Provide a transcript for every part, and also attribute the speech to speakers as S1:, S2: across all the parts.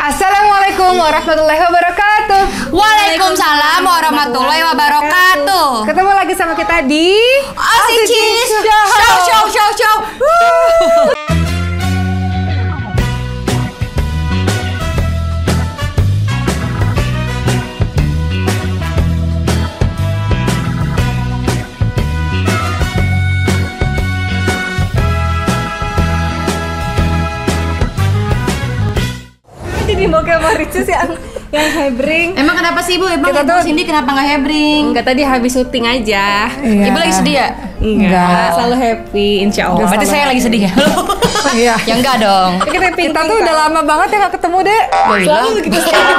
S1: Assalamualaikum warahmatullahi wabarakatuh.
S2: Waalaikumsalam warahmatullahi wabarakatuh.
S1: Ketemu lagi sama kita di
S2: Aussie Cheese Show.
S3: Jadi mau kayak Maricis yang hebring.
S2: Emang kenapa sih Ibu? Emang
S1: Kita
S2: Ibu
S1: tuh-
S2: Cindy kenapa nggak hebring?
S3: Enggak, tadi habis syuting aja.
S1: Iya.
S2: Ibu lagi sedih ya?
S1: Enggak.
S3: Selalu happy, insya Allah.
S2: Berarti saya lagi sedih ya?
S1: Iya.
S2: Ya enggak dong.
S1: Kita tuh udah lama banget ya nggak ketemu, Dek.
S2: Selalu
S1: begitu.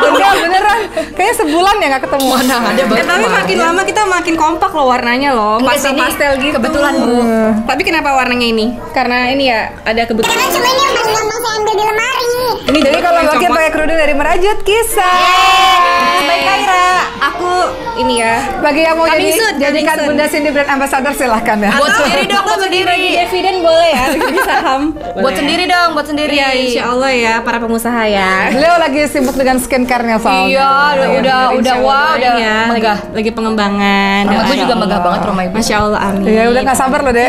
S1: Enggak, beneran. Kayaknya sebulan ya nggak ketemu.
S2: Mana ada baru
S3: Tapi makin
S2: kemarin.
S3: lama kita makin kompak loh warnanya loh.
S2: Enggak sih, ini
S3: Pastel-pastel gitu.
S2: kebetulan, Bu.
S3: Tapi kenapa warnanya ini? Karena ini ya ada kebetulan.
S4: Karena cuma ini yang paling gampang saya ambil di lemari.
S3: Ini
S1: Jadi kalau Mbak Kim pakai kerudung dari Merajut Kisah.
S2: Baik Kaira.
S3: aku ini ya.
S1: Bagi yang mau
S3: Coming soon,
S1: jadikan
S3: coming soon.
S1: Bunda Cindy brand ambassador silahkan ya.
S2: Buat sendiri dong, buat
S3: bagi
S2: sendiri.
S3: dividen boleh ya, bagi saham.
S2: Buat sendiri dong, buat sendiri.
S3: Iya, insya Allah ya para pengusaha ya.
S1: Beliau lagi sibuk dengan skincare-nya soalnya.
S2: Iya, udah
S3: Insya Allah
S2: wow, udah
S3: ya,
S2: megah.
S3: lagi pengembangan.
S2: Rumah gue
S3: Masya
S2: juga megah
S3: Allah.
S2: banget rumah Ibu.
S3: Masya Allah, amin.
S1: Iya, udah nggak sabar loh, Dek.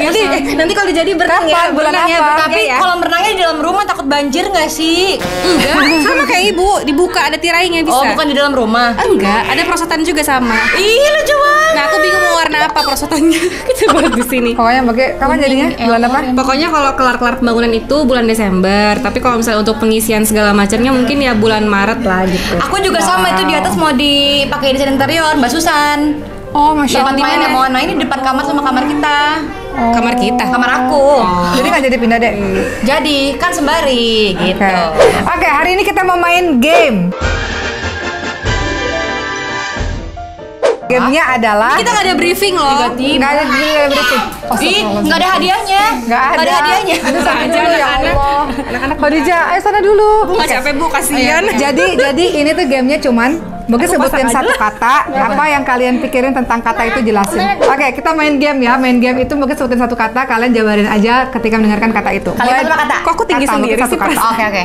S3: Nanti kalau jadi berenang
S1: Kapan?
S3: ya,
S1: Bulan
S3: berenang ya,
S1: apa?
S3: berenang
S2: Tapi
S3: ya.
S2: kalau berenangnya di dalam rumah takut banjir nggak sih?
S3: Enggak, sama kayak ibu, dibuka ada tirainya bisa.
S2: Oh, bukan di dalam rumah.
S3: Enggak, ada perosotan juga sama.
S2: Ih, lucu banget.
S3: Nah, aku bingung mau warna apa perosotannya. Kita buat di sini.
S1: Pokoknya bagi kapan jadinya? Bulan apa?
S3: Pokoknya kalau kelar-kelar pembangunan itu bulan Desember, tapi kalau misalnya untuk pengisian segala macamnya mungkin ya bulan Maret lah gitu.
S2: Aku juga sama itu di atas mau dipakai desain interior, Mbak Susan.
S1: Oh, Masya
S2: Yang di mana?
S1: Allah.
S2: Mau nah ini depan kamar sama kamar kita.
S3: Kamar kita.
S2: Kamar aku.
S1: Jadi nggak jadi pindah, Dek?
S2: Jadi kan sembari
S1: Oke.
S2: gitu.
S1: Oke, hari ini kita mau main game. Gamenya adalah
S3: Kita nggak ada briefing loh.
S1: nggak ada briefing.
S2: Ih, nggak ada hadiahnya.
S1: Nggak ada
S2: hadiahnya.
S1: Aduh, sakit
S3: Aja
S1: dulu ya
S3: anak-anak.
S1: Allah.
S3: Anak-anak
S1: Khadijah, ayo sana dulu.
S3: nggak capek bu, kasihan.
S1: Jadi ini tuh gamenya cuman mungkin sebutin satu kata, apa yang kalian pikirin tentang kata itu jelasin. Oke, kita main game ya. Main game itu mungkin sebutin satu kata, kalian jabarin aja ketika mendengarkan kata itu.
S2: Kalimat apa kata?
S3: Kok aku tinggi
S1: Kata,
S3: sendiri
S1: mungkin
S3: sih?
S1: satu kata.
S2: Oke.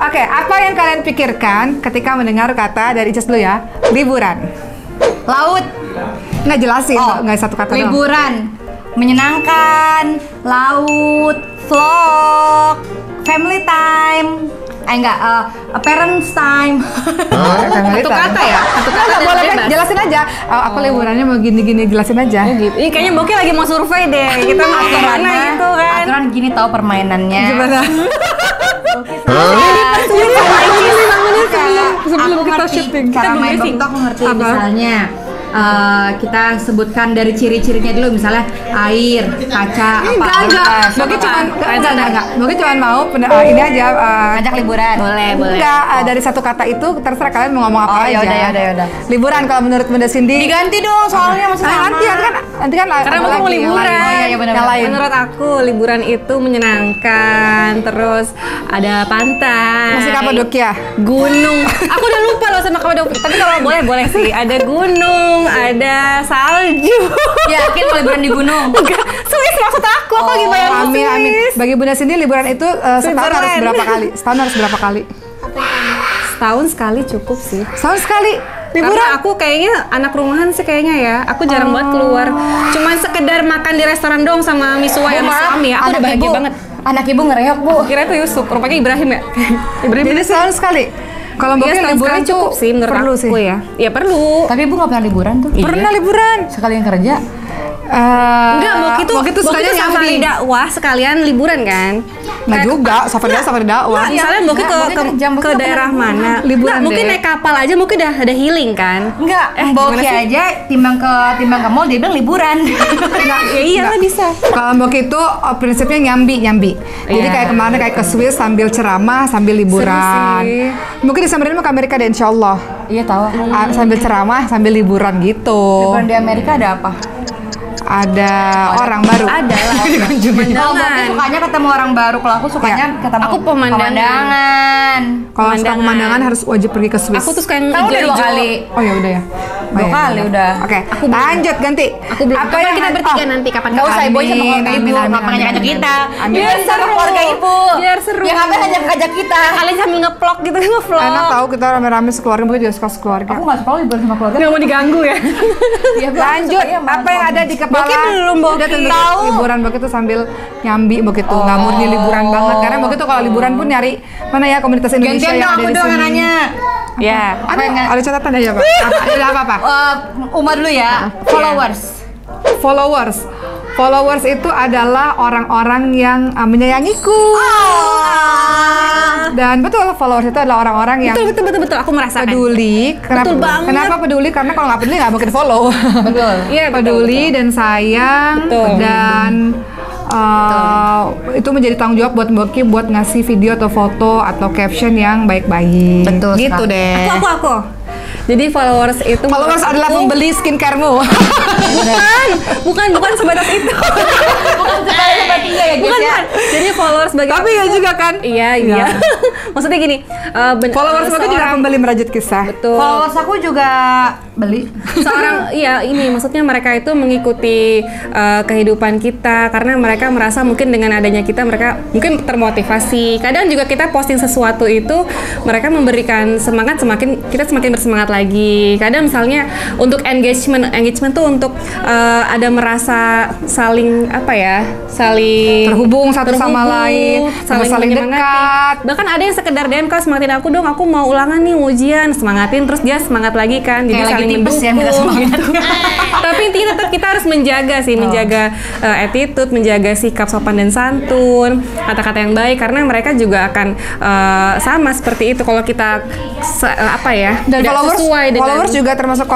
S1: Oke, apa yang kalian pikirkan ketika mendengar kata dari Icis dulu ya? Liburan.
S2: Laut,
S1: Nggak jelasin, nggak satu kata doang.
S2: liburan, menyenangkan, laut, vlog, family time. Parents time.
S1: Satu
S3: kata ya? Satu kata
S1: Nggak
S3: dan
S1: boleh kan?
S3: bebas.
S1: Jelasin aja. Aku liburannya mau gini-gini, jelasin aja.
S3: Gitu. Ih, kayaknya Boki lagi mau survei deh. Kita mau kemana gitu kan?
S2: Aturan gini tahu permainannya.
S1: Gimana? sebelum
S2: Aku
S1: kita
S2: ngerti
S1: syuting.
S2: cara
S3: Kita belum
S2: main
S3: briefing.
S2: Bang, aku ngerti
S1: Apa?
S2: misalnya kita sebutkan dari ciri-cirinya dulu, misalnya air, kaca,
S1: Enggak. Bagi cuman enggak. Bagi cuman mau ini aja
S2: ngajak liburan. Boleh.
S1: enggak dari satu kata itu terserah kalian mau ngomong apa
S2: Oh,
S1: aja.
S2: yaudah.
S1: Liburan kalau menurut Bunda Cindy.
S2: Diganti dong soalnya masih sama.
S1: Nanti kan
S3: Karena
S1: ada
S3: aku mau
S1: lagi yang
S3: liburan.
S1: lain.
S2: Oh, iya, benar.
S1: Yang lain.
S3: Menurut aku liburan itu menyenangkan, terus ada pantai.
S1: Masih Kapadokia.
S3: Gunung. Aku udah lupa loh sama Kapadokia. Tapi kalau boleh sih. Ada gunung, ada salju.
S2: Yakin mau liburan di gunung?
S3: Enggak, Swiss maksud aku. Aku lagi bayangin
S1: Amin, amin.
S3: Swiss.
S1: Bagi Bunda Cindy liburan itu setahun harus
S3: Switzerland.
S1: berapa kali? Setahun harus berapa kali?
S3: Setahun sekali cukup sih.
S1: Setahun sekali.
S3: Liburan
S1: Liburan.
S3: aku kayaknya anak rumahan sih kayaknya ya. Aku jarang banget keluar. Cuman sekedar makan di restoran dong sama Miswa yang suami ya. Aku udah bahagia banget.
S2: Anak ibu ngereok, Bu.
S3: Kira itu Yusuf, rupanya Ibrahim ya. Ibrahim.
S1: Jadi setahun sekali. Kalau
S3: Iya,
S1: mungkin
S3: setahun
S1: liburan
S3: sekali cukup sih menurut
S1: perlu
S3: aku
S1: sih.
S3: ya. Iya perlu.
S2: Tapi ibu nggak pernah liburan tuh.
S1: Pernah liburan.
S2: Sekalian kerja.
S3: Enggak, mau
S1: itu
S3: sukanya
S1: sukanya
S3: safari
S1: nyambi.
S3: dakwah sekalian liburan kan?
S1: Nggak juga, safari dakwah.
S3: Misalnya mungkin
S2: enggak, mungkin kerja, mungkin
S3: ke
S2: nggak
S3: daerah
S2: pernah
S3: mana?
S1: liburan
S3: Nggak, mungkin
S1: deh.
S3: naik kapal aja mungkin udah ada healing kan?
S2: Enggak, Mbak
S3: gimana sih?
S2: aja timbang ke mall dia bilang liburan.
S3: Ya iyalah bisa.
S1: Kalau Mbok itu prinsipnya nyambi. Jadi
S3: Iya.
S1: kayak kemana kayak ke Swiss sambil ceramah sambil liburan.
S3: sih.
S1: Mungkin Desember ini mau ke Amerika deh insya Allah.
S2: Iya tahu.
S1: Sambil ceramah sambil liburan gitu.
S2: Liburan di Amerika ada apa?
S1: ada orang baru.
S3: Ada lah.
S2: Kalau Boki sukanya ketemu orang baru, kalau aku sukanya ketemu
S3: Aku pemandangan.
S1: Kalau suka pemandangan harus wajib pergi ke Swiss.
S3: Aku tuh suka yang
S2: Kan udah 2
S3: hijau-hijau.
S2: kali.
S1: Oh ya udah ya.
S2: Dua kali udah.
S1: Oke, lanjut ganti.
S3: Aku belum.
S1: Apa
S3: Kapan
S1: yang
S3: kita bertiga nanti? Kapan?
S2: Nggak usah Boy sama keluarga
S1: Amin,
S2: ibu,
S1: amin,
S2: ngapain
S1: amin,
S2: ngajak
S1: amin.
S2: kita?
S1: Amin.
S2: Biar sama keluarga ibu.
S3: Biar seru.
S2: Ya ngapain ngajak kita?
S3: Kalian sambil nge-vlog gitu, nge-vlog.
S1: Enak tahu kita rame-rame sekeluarga, mungkin juga suka sekeluarga.
S2: Aku nggak suka liburan sama keluarga.
S3: Nggak mau diganggu ya.
S1: Lanjut, apa yang ada di kepala?
S3: Boki belum, Boki.
S1: Udah tentu liburan Boki tuh sambil nyambi begitu, nggak murni liburan banget. Karena Boki tuh kalau liburan pun nyari mana ya komunitas Indonesia
S2: Gantian
S1: yang
S2: dong,
S1: ada
S2: aku
S1: di
S2: dong
S1: sini.
S2: yang nanya.
S3: Ya.
S1: Ada catatan aja Pak? Apa?
S2: Uma dulu ya. Followers.
S1: Followers itu adalah orang-orang yang menyayangiku. Dan betul, followers itu adalah orang-orang yang
S3: Betul. Aku merasakan.
S1: peduli.
S3: Betul banget.
S1: Kenapa peduli? Karena kalau nggak peduli nggak mungkin follow.
S2: Betul.
S3: Iya,
S1: Peduli dan sayang
S3: Betul.
S1: dan itu menjadi tanggung jawab buat Boki buat ngasih video atau foto atau caption yang baik-baik.
S2: Betul
S1: Gitu
S2: sekali.
S1: deh.
S3: Aku. Jadi followers itu
S1: Followers
S3: menurut
S1: adalah
S3: aku-
S1: pembeli skincaremu.
S3: bukan sebatas itu.
S2: Bukan ya guys ya.
S3: Jadi followers bagi
S1: Tapi ya juga kan.
S3: Iya. Maksudnya gini,
S1: Followers Boki juga pembeli merajut kisah.
S3: betul.
S2: Followers aku juga beli.
S3: Seorang ini maksudnya mereka itu mengikuti kehidupan kita karena mereka merasa mungkin dengan adanya kita mereka mungkin termotivasi. Kadang juga kita posting sesuatu itu mereka memberikan semangat kita semakin bersemangat lagi. Kadang misalnya untuk engagement tuh untuk ada merasa saling
S1: Terhubung satu sama lain, saling
S3: menyemangati.
S1: dekat.
S3: Bahkan ada yang sekedar DM, Kak semangatin aku dong, aku mau ulangan nih ujian, semangatin terus dia semangat lagi kan. Jadi
S2: Kayak lagi
S3: saling
S2: tipes ya, minta
S3: mendukung
S2: semangat.
S3: gitu. Tapi intinya tetap kita harus menjaga attitude, menjaga sikap sopan dan santun, kata-kata yang baik karena mereka juga akan sama seperti itu kalau kita
S1: Dan
S3: tidak sesuai dengan
S1: followers juga termasuk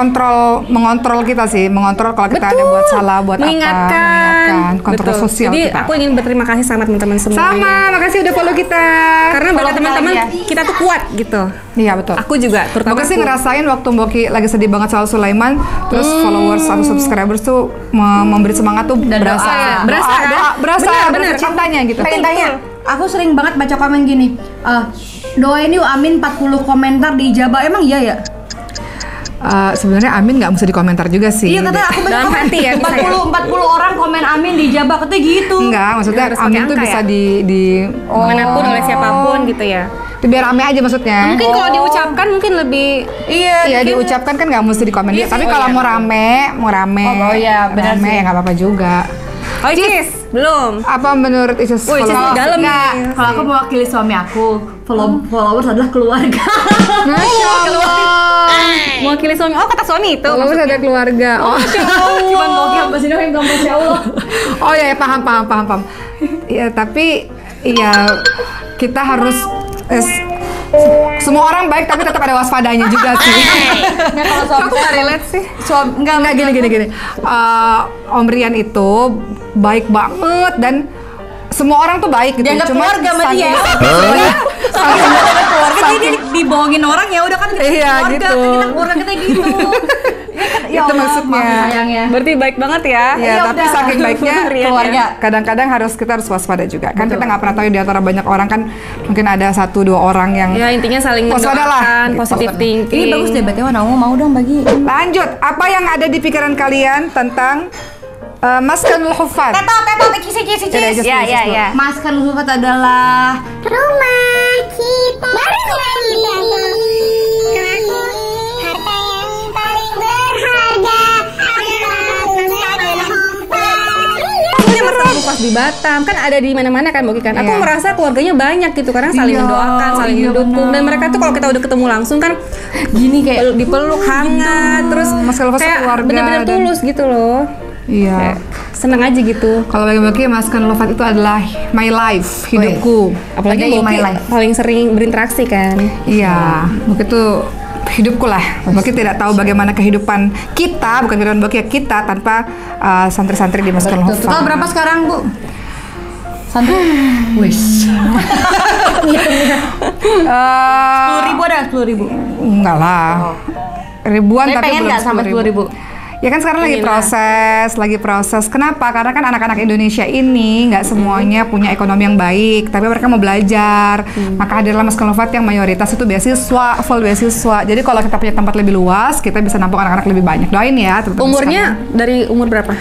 S1: mengontrol kita sih, mengontrol kalau kita ada buat salah, buat
S3: mengingatkan.
S1: kontrol
S3: Betul.
S1: sosial
S3: Jadi
S1: kita.
S3: aku ingin berterima kasih sama teman-teman semua.
S1: Sama, makasih udah follow kita.
S3: Karena
S2: Follow
S3: berkat
S2: kita
S3: teman-teman
S2: lagi ya.
S3: kita tuh kuat gitu.
S1: Iya betul.
S3: Aku juga terutama
S1: Boki sih
S3: aku.
S1: ngerasain waktu Boki lagi sedih banget soal Sulaiman, terus followers atau subscribers tuh memberi semangat tuh
S2: Dan
S1: berasa,
S2: doa.
S3: Berasa kan?
S1: berasa
S3: Bener.
S1: cintanya gitu.
S2: Pengen tanya, aku sering banget baca komen gini, doain yuk Amin 40 komentar diijabah, emang iya ya?
S1: Sebenarnya Amin nggak mesti dikomentar juga sih.
S2: Iya kata aku
S3: Dalam hati ya, bisa ya?
S2: 40 orang komen Amin diijabah, katanya gitu.
S1: Enggak, maksudnya
S3: Harus pakai
S1: Amin tuh
S3: angka
S1: bisa
S3: ya?
S1: di
S3: Manapun oleh siapapun gitu ya.
S1: biar rame aja maksudnya.
S3: Mungkin kalau diucapkan mungkin lebih
S1: Iya diucapkan kan nggak mesti dikomen dia. Tapi kalau mau rame,
S2: Oh, iya, benar
S1: rame
S2: sih.
S1: ya nggak apa-apa juga.
S3: Oh, Cis, belum.
S1: Apa menurut Isis?
S3: Woi, Cis,
S1: kalau-
S3: dalam
S2: Enggak,
S3: nih.
S2: kalau aku mewakili suami aku, followers adalah keluarga.
S1: Masya Allah.
S3: Mewakili suami. Oh, kata suami itu.
S1: Followers ada keluarga. Oh,
S2: Cuman mau apa sih yang bilang Masya Allah.
S1: oh ya paham. Iya tapi iya kita harus semua orang baik tapi tetap ada waspadanya juga sih.
S2: Nah, kalau suami
S1: Aku nggak relate sih. Enggak gini. Om Rian itu baik banget dan semua orang tuh baik gitu.
S2: Dianggap
S1: Cuma
S2: keluarga sama dia. Keluarga jadi dibohongin orang ya udah kan kita
S1: Iya,
S2: keluarga,
S1: gitu.
S2: kita keluarga kita gitu. Ya
S1: Itu
S2: Allah,
S1: maksudnya.
S2: maafin sayangnya.
S3: Berarti baik banget ya.
S1: Iya, tapi
S2: udah.
S1: saking baiknya
S3: Rian,
S1: keluarga.
S2: ya.
S1: Kadang-kadang kita harus waspada juga. Kan kita nggak pernah tahu di antara banyak orang kan mungkin ada 1-2 orang yang
S3: Ya intinya saling
S1: Waspada lah.
S3: mendoakan, positive thinking.
S2: Ini bagus deh BTW, mau dong bagi.
S1: Lanjut, apa yang ada di pikiran kalian tentang Maskanul Huffaz?
S2: Teto, kisi.
S1: Yaudah, just
S3: Ya,
S1: dulu,
S3: ya,
S1: just dulu.
S3: ya.
S2: Masker Lufat adalah
S4: Rumah kita berbagi harta yang paling berharga adalah Maskanul Huffaz.
S3: Punya masalah pas di Batam kan ada di mana-mana kan Boki kan. Aku
S1: Iya.
S3: merasa keluarganya banyak gitu karena saling
S2: Iya,
S3: mendoakan, saling
S2: iya,
S3: mendukung dan mereka tuh kalau kita udah ketemu langsung kan
S2: gini kayak
S3: dipeluk hangat terus
S1: Mas Kalvas
S3: kayak
S1: keluarga
S3: bener-bener
S1: dan-
S3: tulus gitu loh.
S1: Iya.
S3: Seneng aja gitu.
S1: Kalau bagi-bagi Maskanul Huffaz itu adalah my life, hidupku.
S3: Apalagi
S2: Lagi
S3: Boki
S2: my life.
S3: paling sering berinteraksi kan.
S1: Iya, begitu hidupku lah. Boki tidak tahu bagaimana kehidupan kita, bukan kehidupan Boki ya, kita tanpa santri-santri di Maskanul Huffaz.
S2: total berapa sekarang Bu? Santri? Wis. 10.000 ada 10.000.
S1: Enggak lah. Ribuan
S2: Tapi
S1: tapi
S2: pengen
S1: belum
S2: nggak sampai 10.000?
S1: Ya kan sekarang lagi proses. Kenapa? Karena kan anak-anak Indonesia ini nggak semuanya punya ekonomi yang baik, tapi mereka mau belajar. Maka hadirlah Maskul Novat yang mayoritas itu beasiswa, full beasiswa. Jadi kalau kita punya tempat lebih luas, kita bisa nampung anak-anak lebih banyak. Doain ya. teman-teman
S3: Umurnya dari umur berapa?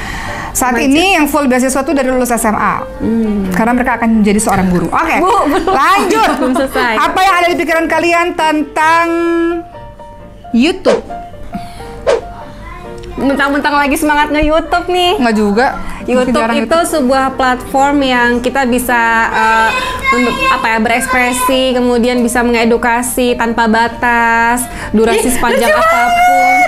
S1: Saat ini yang full beasiswa tuh dari lulus SMA. Karena mereka akan menjadi seorang guru. Oke, lanjut.
S3: Belum selesai.
S1: Apa yang ada di pikiran kalian tentang YouTube?
S3: Mentang-mentang lagi semangat nge-YouTube nih.
S1: Nggak juga.
S3: YouTube
S1: Jarang
S3: itu sebuah platform yang kita bisa untuk berekspresi, kemudian bisa mengedukasi tanpa batas, durasi sepanjang apapun.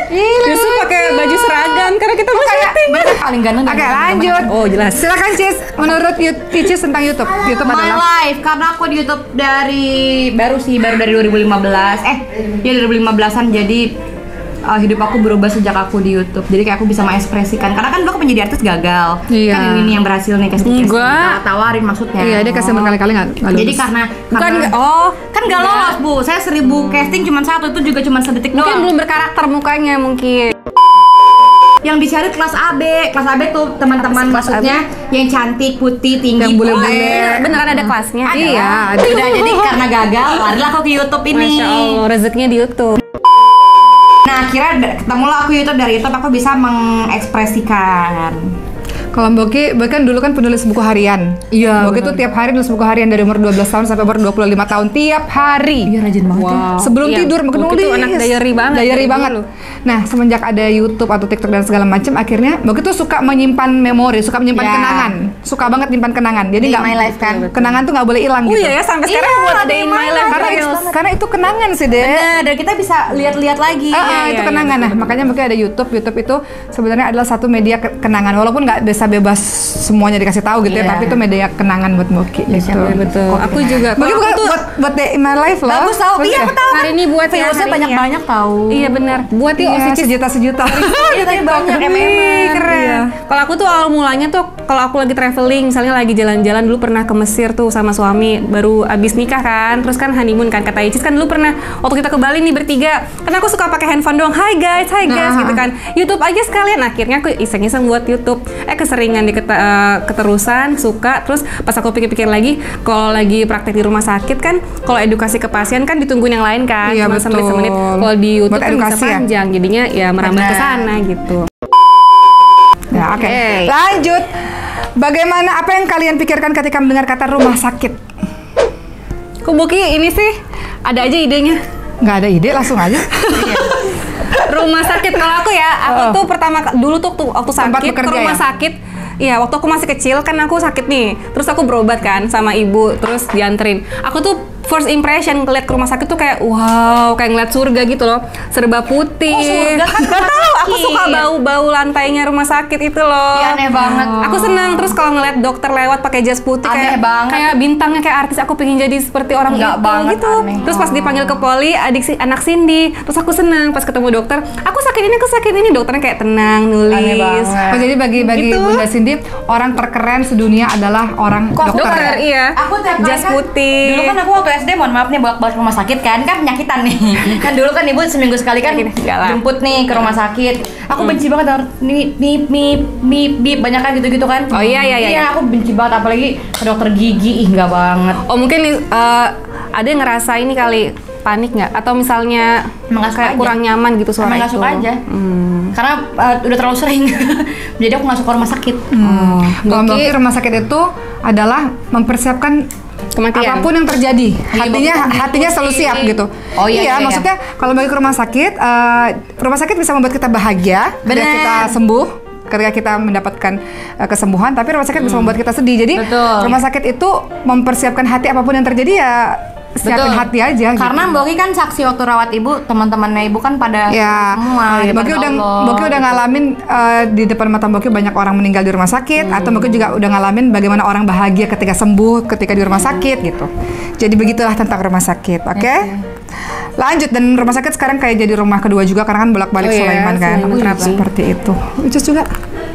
S3: Justru pakai baju seragam karena kita mau syuting.
S2: Paling ganteng.
S1: Oke, lanjut.
S3: Oh, jelas.
S1: Silakan Cis, menurut Cis tentang YouTube. YouTube
S2: My
S1: adalah
S2: life, karena aku di YouTube baru dari 2015. Ya 2015-an, jadi hidup aku berubah sejak aku di YouTube. Jadi kayak aku bisa mengekspresikan. Karena kan dulu aku menjadi artis gagal.
S1: Iya.
S2: Kan ini yang berhasil nih casting.
S3: Enggak.
S2: Tawarin maksudnya.
S1: Iya, dia kasih berkali-kali nggak lulus.
S2: Jadi karena
S3: Bukan,
S2: kan nggak lolos Bu. Saya 1000 casting cuma 1, itu juga cuma sedetik
S3: mungkin
S2: doang.
S3: belum berkarakter mukanya mungkin.
S2: Yang dicari kelas AB. Kelas AB tuh teman-teman maksudnya yang cantik, putih, tinggi,
S1: Yang bule-bule.
S3: Beneran ada kelasnya.
S1: Iya, ada.
S2: Udah jadi karena gagal, larilah aku ke YouTube ini.
S3: Masya Allah, rezekinya di YouTube.
S2: Nah, akhirnya ketemulah aku YouTube. Dari YouTube aku bisa mengekspresikan.
S1: Kalau Mbak Oki, bahkan dulu kan penulis buku harian.
S2: Iya,
S1: Mbak Oki tuh tiap hari nulis buku harian dari umur 12 tahun sampai umur 25 tahun tiap hari.
S2: Iya, rajin banget ya.
S1: Sebelum
S3: Iya,
S1: tidur
S3: Mbak Oki
S1: nulis.
S3: tuh anak diary banget.
S1: Diary
S3: Dari
S1: banget.
S3: dulu.
S1: Nah, semenjak ada YouTube atau TikTok dan segala macam, akhirnya Mbak Oki tuh suka menyimpan memori, suka menyimpan
S2: Ya.
S1: kenangan. Suka banget nyimpan kenangan. Jadi
S2: Di
S1: nggak
S2: My Life kan?
S1: Kenangan tuh nggak boleh hilang
S3: Oh
S1: gitu.
S3: iya ya, sampai sekarang
S2: Iya,
S3: buat ada
S2: di
S3: in
S2: My
S3: my
S2: Life.
S3: life
S2: Karena-
S1: Karena itu kenangan sih, Dek.
S2: Bener, dan kita bisa lihat-lihat lagi.
S1: Itu kenangan. Nah, makanya mungkin ada YouTube. YouTube itu sebenarnya adalah satu media kenangan. Walaupun nggak bisa bebas semuanya dikasih tahu gitu ya,
S2: Iya.
S1: tapi itu media kenangan buat Boki gitu.
S3: Betul. Aku juga.
S1: Boki
S3: Kalau
S1: bukan
S3: aku tuh
S1: buat Day in My Life loh.
S2: Bagus tahu.
S1: Bagus
S2: Iya,
S1: ya?
S2: aku tahu.
S3: hari ini buat ya,
S2: Viewersnya
S3: hari ini ya.
S2: banyak-banyak tahu.
S3: Iya benar. Buat yuk
S1: Iya,
S3: Osicis.
S1: sejuta-sejuta.
S2: Iya, tapi banyak
S3: Keren.
S1: Iya.
S3: Kalau aku tuh awal mulanya tuh kalau aku lagi traveling, misalnya lagi jalan-jalan dulu pernah ke Mesir tuh sama suami, baru abis nikah kan, terus kan honeymoon kan, kata Icis kan dulu pernah waktu kita ke Bali nih bertiga, karena aku suka pakai handphone doang, hi guys gitu kan, YouTube aja sekalian. Akhirnya aku iseng-iseng buat YouTube, keseringan keterusan suka, terus pas aku pikir-pikir lagi, kalau lagi praktek di rumah sakit kan, kalau edukasi ke pasien kan ditungguin yang lain kan,
S1: Iya,
S3: cuma
S1: betul.
S3: semenit. Kalau di YouTube
S1: Buat
S3: kan bisa
S1: edukasi ya?
S3: panjang, jadinya ya merambah ke
S2: Benar.
S3: sana gitu.
S1: Ya, oke.
S3: Oke.
S1: Lanjut. Bagaimana apa yang kalian pikirkan ketika mendengar kata rumah sakit?
S3: Kok Boki ini sih ada aja idenya.
S1: Nggak ada ide, langsung aja.
S3: Rumah sakit kalau aku ya, aku tuh pertama dulu tuh waktu
S1: Tempat
S3: sakit ke
S1: bekerja
S3: rumah
S1: ya?
S3: sakit. Iya, waktu aku masih kecil kan aku sakit nih. Terus aku berobat kan sama ibu, terus dianterin. Aku tuh first impression ngeliat ke rumah sakit tuh kayak wow, kayak ngeliat surga gitu loh. Serba putih.
S2: Oh, surga kan
S3: Gak
S2: rumah
S3: tahu, aku
S2: sakit.
S3: suka bau-bau lantainya rumah sakit itu loh.
S2: Iya, aneh banget.
S3: Aku senang terus kalau ngeliat dokter lewat pakai jas putih
S2: Aneh
S3: kayak
S2: banget.
S3: kayak bintangnya kayak artis, aku pengen jadi seperti orang
S2: Nggak
S3: itu
S2: banget,
S3: gitu.
S2: aneh.
S3: Terus pas dipanggil ke poli, anak Cindy, terus aku senang pas ketemu dokter. Aku sakit ini, dokternya kayak tenang
S2: Aneh
S3: nulis.
S2: banget.
S1: Oh, jadi bagi
S3: Gitu.
S1: Bunda Cindy, orang terkeren sedunia adalah orang dokter.
S3: Dokter, iya.
S2: Aku tiap kali
S3: jas
S2: kan,
S3: putih.
S2: Dulu kan aku waktu SD, mohon maaf nih, bolak-balik rumah sakit kan penyakitan nih. Kan dulu kan ibu seminggu sekali kan
S3: Enggak lah.
S2: jemput nih ke rumah sakit. Aku benci banget denger mip banyak kan gitu-gitu kan.
S3: Oh, iya.
S2: Iya, aku benci banget apalagi ke dokter gigi. Ih, enggak banget.
S3: Oh mungkin ada yang ngerasa ini kali panik nggak? Atau misalnya
S2: Emang nggak suka
S3: kayak
S2: aja.
S3: kurang nyaman gitu suara
S2: Emang
S3: itu?
S2: nggak suka aja. Karena udah terlalu sering. Jadi aku nggak suka rumah sakit.
S1: Kalau Mbak Oki, rumah sakit itu adalah mempersiapkan
S3: Kematian.
S1: apapun yang terjadi. Hatinya selalu siap gitu.
S2: Oh, iya.
S1: Maksudnya kalau bagi ke rumah sakit bisa membuat kita bahagia, ketika
S2: Bener.
S1: kita sembuh, ketika kita mendapatkan kesembuhan, tapi rumah sakit bisa membuat kita sedih. Jadi
S2: Betul.
S1: rumah sakit itu mempersiapkan hati apapun yang terjadi ya. Siapin
S2: Betul.
S1: hati aja gitu.
S2: Karena Mbak Oki kan saksi waktu rawat ibu, teman-temannya ibu kan pada
S1: Ya,
S2: semua. di
S1: Mbak
S2: depan
S1: Oki udah
S2: Allah.
S1: Mbak Oki udah ngalamin di depan mata Mbak Oki banyak orang meninggal di rumah sakit, atau Mbak Oki juga udah ngalamin bagaimana orang bahagia ketika sembuh, ketika di rumah sakit gitu. Jadi begitulah tentang rumah sakit, oke? Lanjut, dan rumah sakit sekarang kayak jadi rumah kedua juga karena kan bolak-balik
S3: Oh iya,
S1: Sulaiman kan,
S3: Sulaiman terapi.
S1: seperti itu. Ucus juga.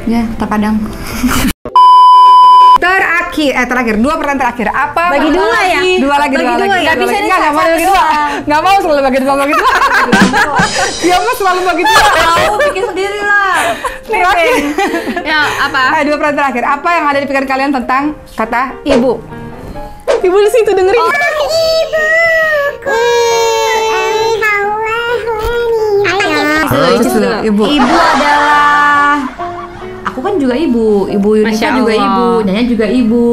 S2: Ya, terkadang.
S1: Terakhir terakhir. 2 pertanyaan terakhir. Apa?
S3: Bagi dua ya?
S1: Dua lagi.
S2: Nggak bisa nih,
S1: Nggak mau bagi dua. Nggak mau selalu bagi dua. Dia mah selalu bagi dua.
S2: Tahu bikin sendiri lah.
S1: Terakhir.
S3: Ya, apa?
S1: 2 pertanyaan terakhir. Apa yang ada di pikiran kalian tentang kata ibu?
S3: Ibu di situ dengerin.
S1: Ibu.
S2: Ibu adalah aku kan juga ibu Yunita
S3: Masya
S2: juga
S3: Allah.
S2: ibu, Nyanya juga ibu,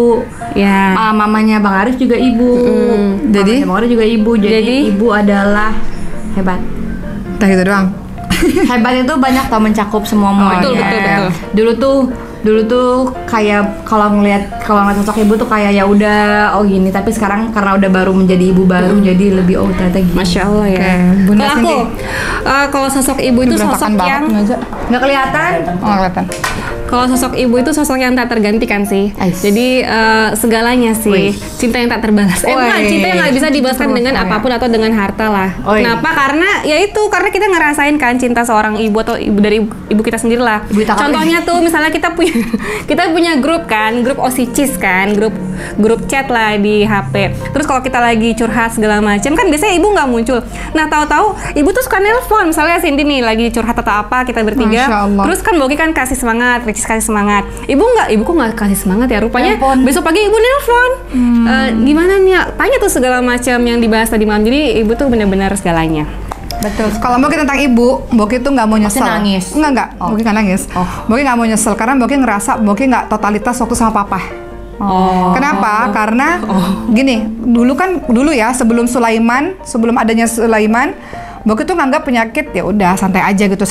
S3: Ya.
S2: mamanya Bang Arif juga ibu,
S1: Jadi?
S2: mamanya Bang Arif juga ibu, jadi ibu adalah hebat.
S1: Udah gitu doang.
S2: Hebat itu banyak tau, mencakup semuanya.
S3: betul.
S2: Dulu tuh kayak kalau ngeliat sosok ibu tuh kayak ya udah gini, tapi sekarang karena udah baru menjadi ibu baru jadi lebih ternyata gini.
S3: Masya Allah ya.
S1: Oke, Bunda
S3: Kalau aku,
S1: Cindy.
S3: kalau sosok ibu itu sosok yang
S2: Nggak kelihatan.
S1: Oh, kelihatan.
S3: Kalau sosok ibu itu sosok yang tak tergantikan sih.
S2: Ais.
S3: Jadi segalanya sih.
S2: Wih.
S3: Cinta yang tak terbalas. Bukan, cinta yang nggak bisa dibalaskan dengan apapun atau dengan harta lah.
S2: Oi.
S3: Kenapa? Karena ya itu karena kita ngerasain kan cinta seorang ibu atau ibu dari ibu kita sendiri lah.
S2: Ibu kita
S3: Contohnya tuh misalnya kita punya grup kan, grup OSICIS kan, grup chat lah di HP. Terus kalau kita lagi curhat segala macam kan biasanya ibu nggak muncul. Nah tahu-tahu ibu tuh suka nelpon. Misalnya Cindy nih lagi curhat atau apa kita bertiga.
S1: Masya Allah.
S3: Terus kan Boki kan kasih semangat, Ricis kasih semangat. Ibuku nggak kasih semangat ya. Rupanya besok pagi ibu nelpon. Gimana nih? Tanya tuh segala macam yang dibahas tadi malam. Jadi ibu tuh benar-benar segalanya.
S1: Betul. Kalau Boki tentang ibu, Boki tuh nggak mau nyesel.
S2: nangis.
S1: Enggak. Boki nggak nangis. Boki nggak mau nyesel karena Boki ngerasa Boki nggak totalitas waktu sama papa. Kenapa? Karena gini, dulu ya sebelum adanya Sulaiman, Boki tuh nganggap penyakit ya udah santai aja gitu.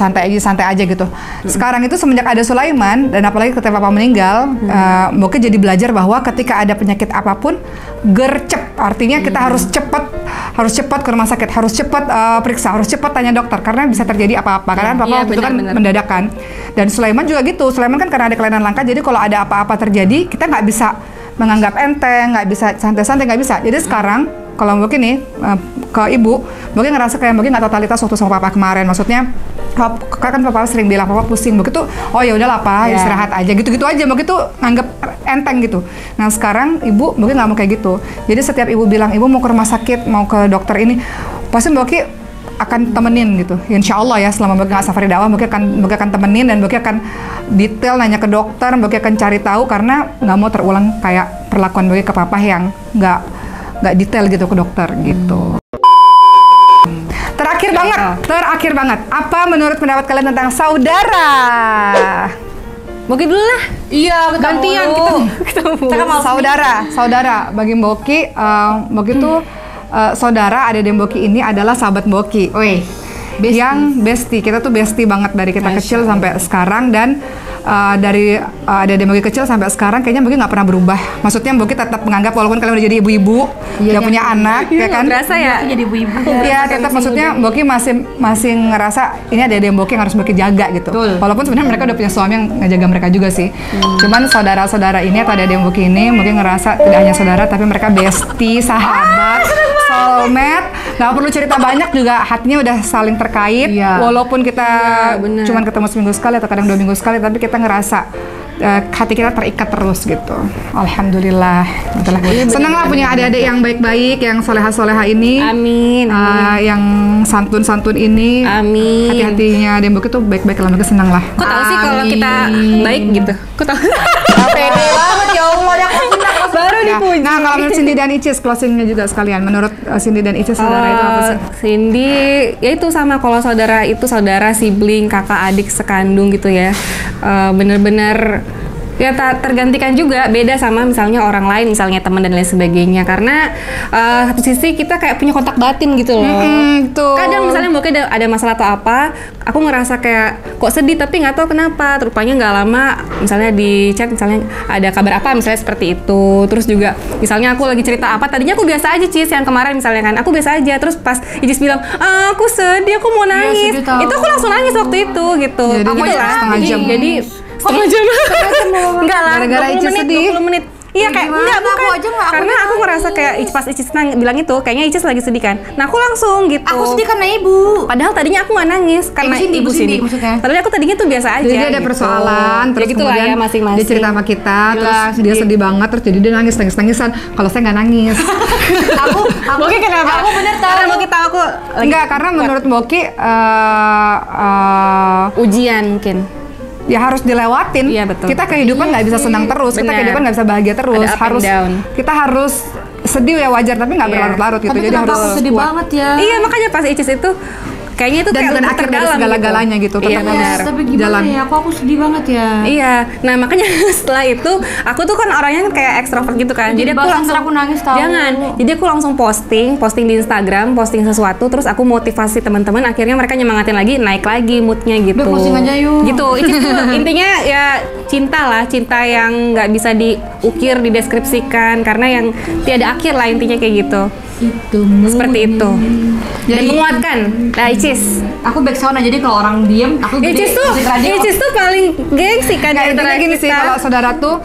S1: Sekarang itu semenjak ada Sulaiman dan apalagi ketika papa meninggal, Boki jadi belajar bahwa ketika ada penyakit apapun gercep, artinya kita harus cepat ke rumah sakit, harus cepat periksa, harus cepat tanya dokter karena bisa terjadi apa-apa. Karena papa
S3: Iya,
S1: waktu itu kan
S3: benar-benar.
S1: mendadak. Dan Sulaiman juga gitu. Sulaiman kan karena ada kelainan langka, jadi kalau ada apa-apa terjadi kita nggak bisa menganggap enteng, nggak bisa santai-santai, nggak bisa. Jadi sekarang kalau Boki nih ke ibu, Boki ngerasa kayak Boki nggak totalitas waktu sama papa kemarin. Maksudnya kan papa sering bilang papa pusing, Boki tuh oh ya udahlah pak, istirahat aja, gitu-gitu aja. Boki tuh nganggap enteng gitu. Nah sekarang ibu Boki nggak mau kayak gitu. Jadi setiap ibu bilang ibu mau ke rumah sakit, mau ke dokter ini, pasti Boki akan temenin gitu. Insya Allah ya selama Boki nggak safari dakwah, Boki akan temenin dan Boki akan detail nanya ke dokter, Boki akan cari tahu karena nggak mau terulang kayak perlakuan Boki ke papa yang nggak detail gitu ke dokter gitu. Terakhir banget. Apa menurut pendapat kalian tentang saudara?
S3: Boki dulu lah.
S2: Iya,
S1: Gantian kita mau saudara. Bagi Boki, Boki tuh saudara ada Boki ini adalah sahabat Boki.
S2: Wih,
S1: Yang bestie, kita tuh bestie banget dari kita kecil sampai sekarang dan dari ada Boki kecil sampai sekarang kayaknya Boki nggak pernah berubah. Maksudnya Boki tetap menganggap walaupun kalian udah jadi ibu-ibu, udah punya anak, ya kan?
S3: Berasa ya.
S2: jadi ibu-ibu.
S1: Iya, tetap maksudnya Boki masih ngerasa ini ada Boki yang harus Boki jaga gitu.
S2: Betul.
S1: Walaupun sebenarnya mereka udah punya suami yang ngejaga mereka juga sih. Cuman saudara-saudara ini atau ada Boki ini, Boki ngerasa tidak hanya saudara tapi mereka bestie, sahabat, soulmate. Nggak perlu cerita banyak juga hatinya udah saling terkait.
S2: Iya.
S1: Walaupun kita
S3: benar.
S1: cuman ketemu seminggu sekali atau kadang 2 minggu sekali, tapi kita ngerasa hati kita terikat terus gitu. Alhamdulillah. Senang lah punya adik-adik yang baik-baik, yang soleha-soleha ini.
S3: Amin.
S1: Yang santun-santun ini.
S3: Amin.
S1: Hati-hatinya Boki tuh baik-baik lah, Boki senang lah.
S3: Kok tahu sih kalau kita baik gitu? Kok tahu?
S2: Pede banget ya Allah, ada
S3: Baru dipuji.
S1: Nah, kalau menurut Cindy dan Icis, closingnya juga sekalian. Menurut Cindy dan Icis, saudara itu apa sih?
S3: Cindy, ya itu sama, kalau saudara itu saudara, sibling, kakak, adik, sekandung gitu ya. Bener-bener ya tak tergantikan juga, beda sama misalnya orang lain, misalnya teman dan lain sebagainya. Karena satu sisi kita kayak punya kontak batin gitu loh.
S1: Tuh.
S3: Kadang misalnya Boki ada masalah atau apa, aku ngerasa kayak kok sedih tapi nggak tahu kenapa. Rupanya nggak lama misalnya di chat misalnya ada kabar apa misalnya seperti itu. Terus juga misalnya aku lagi cerita apa, tadinya aku biasa aja Cis, yang kemarin misalnya kan aku biasa aja. Terus pas Icis bilang aku sedih, aku mau nangis,
S2: sedih tahu.
S3: itu aku langsung nangis waktu itu gitu.
S1: Jadi
S3: Aku
S1: nangis
S3: lah.
S1: setengah jam.
S3: Jadi setengah jam. Enggak lah,
S1: Gara-gara
S3: 20
S1: Icis
S3: menit,
S1: sedih.
S3: 20 menit. Iya kayak
S2: gimana?
S3: enggak
S2: Aku
S3: bukan.
S2: aja nggak, aku
S3: Karena
S2: aja
S3: aku
S2: tahu.
S3: ngerasa kayak pas Icis bilang itu, kayaknya Icis lagi sedih kan. Nah aku langsung gitu.
S2: Aku sedih karena ibu.
S3: Padahal tadinya aku nggak nangis karena
S2: Ibu Cindy maksudnya.
S3: Padahal aku tadinya tuh biasa aja.
S1: Jadi dia ada
S3: gitu.
S1: persoalan,
S3: Ya
S1: terus
S3: gitu lah
S1: kemudian
S3: ya masing-masing.
S1: dia cerita sama kita,
S2: Gila,
S1: terus dia
S2: sedih.
S1: sedih banget, terus jadi dia nangisan. Kalau saya nggak nangis.
S2: aku
S3: Boki kenapa?
S2: Aku bener tahu.
S3: Karena Boki tahu aku
S1: Enggak, karena menurut Boki
S3: ujian mungkin.
S1: ya harus dilewatin.
S3: Iya, betul.
S1: Kita kehidupan nggak bisa senang terus, kita
S3: Benar.
S1: kehidupan nggak bisa bahagia terus.
S3: Ada up and
S1: Harus
S3: down.
S1: kita harus sedih ya wajar, tapi nggak
S3: Iya.
S1: berlarut-larut gitu.
S2: Tapi
S1: Jadi
S2: kenapa
S1: harus
S2: aku sedih
S1: kuat.
S2: banget ya?
S3: Iya makanya pas Icis itu kayaknya itu
S1: Dan
S3: kayak
S1: bukan
S3: lebih
S1: akhir dari
S3: terdalam
S1: segala-galanya gitu,
S3: Iya
S1: tetap
S3: benar.
S2: Tapi gimana
S1: Jalan.
S2: ya? Aku sedih banget ya.
S3: Iya, nah makanya setelah itu aku tuh kan orangnya kayak ekstrovert gitu kan, jadi aku
S2: bahkan
S3: langsung
S2: aku nangis tahu.
S3: Jangan, jadi aku langsung posting di Instagram, posting sesuatu, terus aku motivasi teman-teman, akhirnya mereka nyemangatin lagi, naik lagi moodnya gitu.
S2: Udah, posting aja yuk.
S3: Gitu, itu tuh intinya ya cinta lah, cinta yang nggak bisa diukir, dideskripsikan, karena yang tiada akhir lah intinya kayak gitu.
S2: Itu
S3: Seperti itu. Dan
S2: Jadi-
S3: menguatkan. Nah, Icis.
S2: Aku back sound jadi kalau orang diem, aku
S3: Icis tuh,
S2: radio.
S3: paling gengsi kan
S1: Nggak,
S3: di antara
S1: intinya gini sih,
S3: kita.
S1: kalau saudara tuh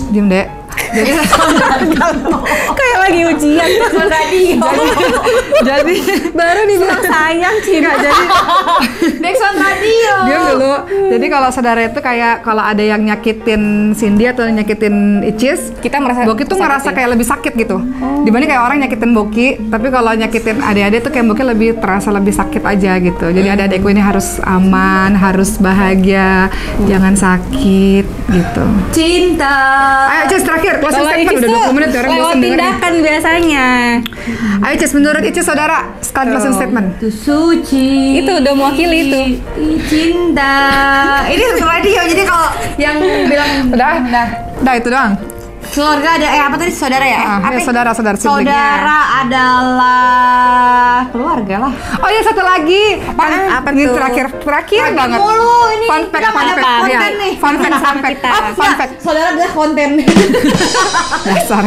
S1: diem deh. Jadi
S3: Kayak lagi ujian tuh radio.
S1: jadi
S3: Baru dibilang sayang cinta.
S1: jadi
S2: Back sound radio.
S1: diam dulu. Jadi kalau saudara itu kayak kalau ada yang nyakitin Cindy atau nyakitin Icis,
S3: Kita merasa
S1: Boki tuh ngerasa
S3: sakitin.
S1: kayak lebih sakit gitu. Dibanding kayak orang nyakitin Boki, tapi kalau nyakitin adik-adik tuh kayak Boki lebih terasa lebih sakit aja gitu. Jadi adik-adikku ini harus aman, harus bahagia, jangan sakit gitu.
S2: Cinta.
S1: Ayo Icis terakhir, closing
S3: Kalau
S1: statement
S3: Icis
S1: udah
S3: tuh
S1: 20 menit ya, orang
S3: lewat
S1: bosan dengerin.
S3: tindakan biasanya.
S1: Ayo Icis, menurut Icis saudara, sekali closing statement.
S2: Itu suci.
S3: Itu udah mewakili itu.
S2: Cinta. Ini radio. Jadi kalau yang bilang
S1: Udah itu doang.
S2: keluarga ada apa tadi saudara ya?
S1: Ya, saudara sibling.
S2: Saudara adalah keluarga lah.
S1: Oh ya satu lagi.
S3: Apa
S1: Ini
S3: tuh?
S1: terakhir
S2: Lagi
S1: banget.
S2: mulu ini.
S1: Fun fact,
S2: Kita
S1: fun
S2: ada
S1: fact.
S2: konten
S1: Ya,
S2: nih.
S1: fun fact, fun fact.
S3: kita.
S1: Fun fact.
S2: Saudara adalah konten.
S1: Dasar.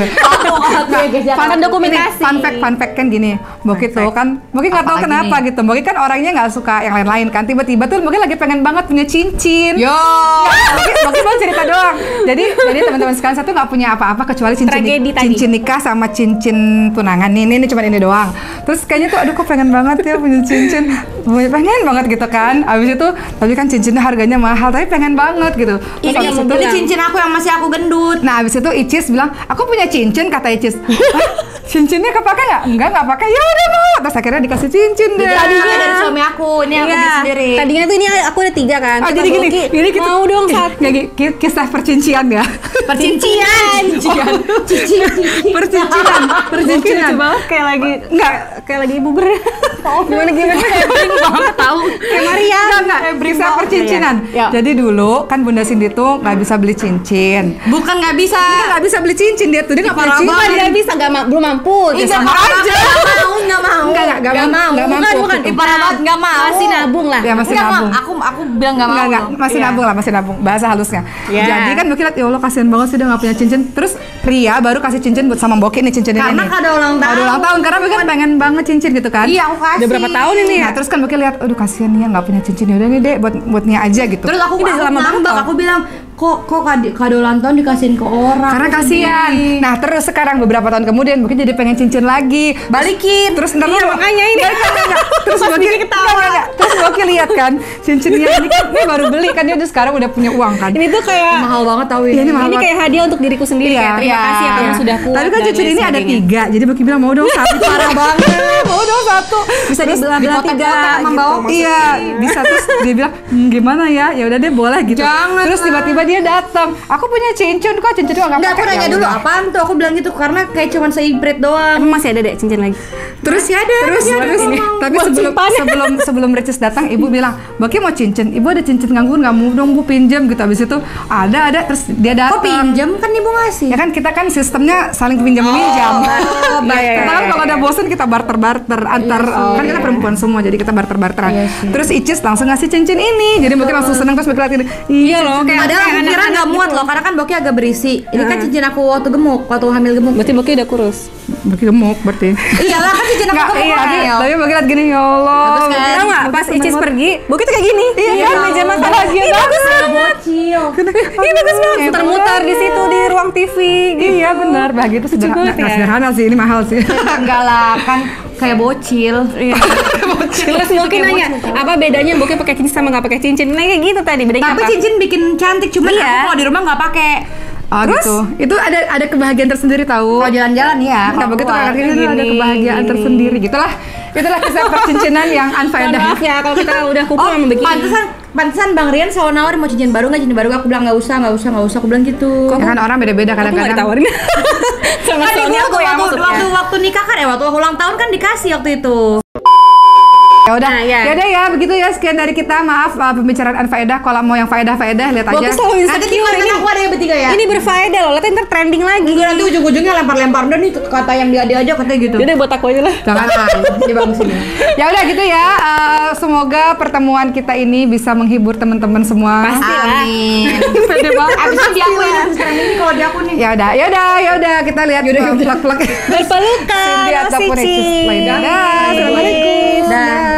S3: Kan dokumentasi.
S1: Fun fact kan gini. Boki tuh kan, Boki nggak tahu
S2: Apalagi
S1: kenapa
S2: nih?
S1: gitu. Boki kan orangnya nggak suka yang lain-lain kan. Tiba-tiba tuh Boki lagi pengen banget punya cincin.
S2: Yo.
S1: Boki mau cerita doang. Jadi teman-teman sekalian satu nggak punya apa-apa kecuali
S3: Tragedi tadi.
S1: cincin nikah sama cincin tunangan. Ini cuma ini doang. Terus kayaknya tuh aduh kok pengen banget ya punya cincin. Pengen banget gitu kan. Abis itu tapi kan cincinnya harganya mahal tapi pengen banget gitu. Terus abis itu
S2: Ini cincin aku yang masih aku gendut.
S1: nah abis itu Icis bilang, aku punya cincin, kata Icis. "Hah? Cincinnya kepake nggak? Nggak pakai. Ya udah mau. Terus akhirnya dikasih cincin deh.
S2: Tadinya dari suami aku. Ini aku beli sendiri.
S3: Iya. Tadinya tuh ini aku ada 3 kan.
S1: Oh,
S3: Terus
S1: jadi gini,
S3: Boki,
S1: gini kita
S3: mau dong satu.
S1: Ya, kisah percincian ya.
S2: Percincian.
S1: Percincinan.
S3: Lucu banget kayak lagi kayak lagi buber. Gimana banget tahu. Kayak Maria.
S1: Enggak, kisah percincinan.
S3: Ya.
S1: Jadi dulu kan Bunda Cindy tuh nggak bisa beli cincin.
S2: Bukan nggak bisa.
S1: Dia nggak bisa beli cincin, dia tuh dia nggak punya
S2: Parah
S1: cincin.
S3: Bukan dia bisa belum mampu.
S1: Ya,
S3: Dia
S1: sama aja.
S2: Nggak mau.
S1: Nggak mau. Nggak mampu.
S3: Bukan.
S2: Parah banget nggak mau.
S3: Masih nabung lah.
S1: Ya masih
S2: Nggak mau.
S1: nabung.
S2: Aku bilang nggak mau.
S1: Enggak, masih
S3: Iya.
S1: nabung lah, masih nabung. Bahasa halusnya.
S3: Iya.
S1: Jadi kan Boki liat, ya Allah kasihan banget sih dia nggak punya cincin. Terus Ria baru kasih cincin buat sama Boki nih cincin ini.
S2: Karena kado ulang tahun.
S1: Kado ulang tahun, karena Boki kan pengen banget cincin gitu kan.
S2: Iya, aku kasih.
S3: Udah berapa tahun ini ya?
S1: Nah terus kan Boki lihat, aduh kasihan Nia nggak punya cincin, ya udah nih deh buat Nia aja gitu.
S2: Terus aku
S1: Ini udah lama banget
S2: ngambek,
S1: loh.
S2: aku bilang kok kado ulang tahun dikasihin ke orang.
S1: Karena kasihan. Nah terus sekarang beberapa tahun kemudian Boki jadi pengen cincin lagi.
S2: Balikin.
S1: Terus ntar
S3: Iya,
S1: dulu.
S3: makanya ini.
S1: Enggak. Terus Boki ketawa. Terus Boki lihat kan cincinnya ini kan dia baru beli kan, dia udah sekarang udah punya uang kan.
S3: Ini tuh kayak
S2: Mahal banget tau
S1: Iya,
S2: ini.
S1: ini mahal
S3: ini
S1: banget.
S3: kayak hadiah untuk diriku sendiri
S1: Iya,
S3: ya. Terima
S1: iya,
S3: kasih ya kamu
S1: iya.
S3: sudah kuat.
S1: Tapi kan
S3: dan
S1: cincin
S3: lain
S1: ini ada
S3: sebagainya.
S1: 3, jadi Boki bilang mau dong satu. Parah banget, mau dong satu.
S3: Bisa dibelah-belah 3
S2: dikotak-kotak sama Mbak Oki.
S1: Iya, bisa. Terus dia bilang gimana ya? Ya udah deh boleh gitu.
S2: Jangan
S1: Terus
S2: lah.
S1: tiba-tiba dia datang. Aku punya cincin kok, cincin juga nggak
S2: Enggak, aku
S1: pakai.
S2: nanya
S1: Ya
S2: dulu
S1: udah.
S2: apaan tuh. Aku bilang gitu karena kayak cuman seibrit doang.
S3: Emang masih ada deh cincin lagi.
S1: Terus ya ada, terus tapi sebelum Ricis datang, ibu bilang, Boki mau cincin, ibu ada cincin nganggur nggak mau dong bu pinjam gitu. Abis itu ada, terus dia datang.
S2: Kok pinjam kan ibu ngasih?
S1: Ya kan kita kan sistemnya saling pinjam minjam.
S3: iya,
S1: Kita kan kalau ada bosan kita barter antar kan kita perempuan semua jadi kita barteran.
S2: Iya sih.
S1: Terus Icis langsung ngasih cincin ini, jadi mungkin langsung seneng terus mikir lagi. Iya loh,
S2: Padahal aku kira nggak muat loh karena kan Boki agak berisi. Ini kan cincin aku waktu gemuk, waktu hamil gemuk.
S3: Berarti Boki udah kurus.
S1: Bagi gemuk berarti.
S2: Iyalah kan cincin aku
S1: Enggak,
S2: gemuk
S1: iya,
S2: Nel.
S1: tapi Bagi liat gini, ya Allah.
S2: Bagus kan?
S3: Tahu nggak pas Icis pergi, Boki tuh kayak gini. Iya, meja makan. Iya, bagus banget.
S2: Bocil.
S3: Iya, bagus banget. Muter-muter di situ di ruang TV. Gitu.
S1: Iya benar, Bagi itu
S3: banget
S1: sederhana,
S3: ya.
S1: nggak sederhana sih, ini mahal sih.
S2: Enggak lah, kan kayak bocil.
S3: Iya. Terus Boki nanya, apa bedanya Boki pakai cincin sama nggak pakai cincin? Nah, kayak gitu tadi bedanya
S2: Tapi
S3: apa?
S2: cincin bikin cantik, cuman
S3: Iya.
S2: aku kalau di rumah nggak pakai.
S1: Oh gitu. Itu ada kebahagiaan tersendiri tahu.
S2: Kalau jalan-jalan ya,
S1: Nggak begitu
S2: keluar.
S1: kakak itu ada kebahagiaan tersendiri. Itulah kisah percincinan yang unfaedah.
S3: Maaf ya kalau kita udah kumpul sama begini.
S2: Pantesan Bang Rian selalu nawarin mau cincin baru nggak cincin baru, aku bilang nggak usah, aku bilang gitu.
S1: Ya kan orang beda-beda
S3: Aku nggak
S1: kadang-kadang.
S3: ditawarin. Sama
S2: Kan
S3: suami
S2: ibu
S3: aku ya maksudnya.
S2: waktu nikah kan, waktu ulang tahun kan dikasih waktu itu.
S1: Ya udah,
S3: Nah, ya.
S1: ya udah ya begitu ya, sekian dari kita. Maaf pembicaraan unfaedah. Kalau mau yang faedah lihat aja.
S3: Boki selalu
S2: Nanti di
S3: insecure
S2: konten
S3: ini.
S2: aku ada ya bertiga ya.
S3: Ini berfaedah loh, lihat ntar trending lagi.
S2: Enggak, nanti ujung-ujungnya lempar-lempar dan nih kata yang dia aja katanya gitu.
S3: Jadi buat aku aja lah.
S1: Jangan.
S2: Jadi bagus ini.
S1: Ya udah gitu ya. Semoga pertemuan kita ini bisa menghibur teman-teman semua.
S3: Pasti lah.
S2: Amin.
S1: Pede banget.
S2: Abis itu di aku ya, abis ini kalau di aku nih.
S1: Ya udah kita lihat vlog-vlog
S3: Berpelukan.
S1: Cindy ataupun
S3: Cici.
S1: Icis lainnya. Dah, Assalamualaikum.
S2: Dah.